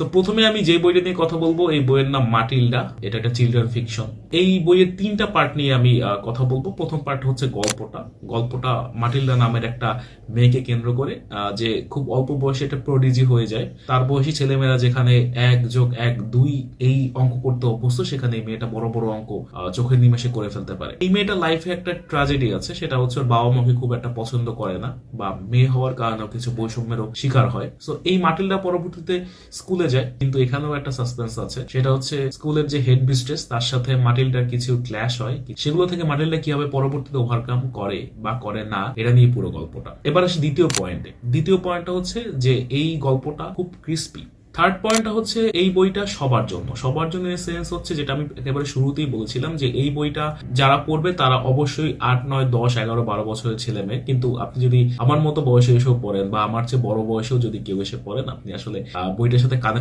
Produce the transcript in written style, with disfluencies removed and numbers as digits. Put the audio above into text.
তো প্রথমে আমি যে বইটা নিয়ে কথা বলবো এই বইয়ের নাম মাটিল্ডা। এটা একটা চিলড্রেন ফিকশন। এই বইয়ের 3টা পার্ট নিয়ে আমি কথা বলবো। প্রথম পার্ট হচ্ছে গল্পটা মাটিল্ডা নামের একটা মেয়েকে কেন্দ্র করে, যে খুব অল্প বয়সে একটা প্রডিজি হয়ে যায়। তার বয়সী ছেলেমেয়েরা যেখানে 1+1=2 এই অঙ্ক করতে অভ্যস্ত, সেখানে এই মেয়েটা বড় বড় অঙ্ক চোখের নিমেষে করে ফেলতে পারে। এই মেয়েটা লাইফে একটা ট্র্যাজেডি আছে, সেটা হচ্ছে ওর বাবা মাকে খুব একটা পছন্দ করে না, বা মেয়ে হওয়ার কারণেও কিছু বৈষম্যেরও শিকার হয়। সো এই মাটিল্ডা পরবর্তীতে স্কুলে যায়, কিন্তু এখানেও একটা সাসপেন্স আছে। সেটা হচ্ছে স্কুলের যে হেড মিস্ট্রেস, তার সাথে মাটিল্ডার কিছু ক্ল্যাশ হয়, সেগুলো থেকে মাটিল্ডা কিভাবে পরবর্তীতে ওভারকাম করে বা করে না, এটা নিয়ে পুরো গল্পটা। এবার আসি দ্বিতীয় পয়েন্টটা হচ্ছে যে এই গল্পটা খুব ক্রিস্পি। থার্ড পয়েন্টটা হচ্ছে এই বইটা সবার জন্য। সেন্স হচ্ছে, যেটা আমি একেবারে শুরুতেই বলেছিলাম, যে এই বইটা যারা পড়বে তারা অবশ্যই 8, 9, 10, 11, 12 বছরের ছেলে মেয়ে। কিন্তু আপনি যদি আমার মতো বয়সে এসেও পড়েন, বা আমার চেয়ে বড় বয়সেও যদি কেউ এসে পড়েন, আপনি আসলে বইটার সাথে কানেক্ট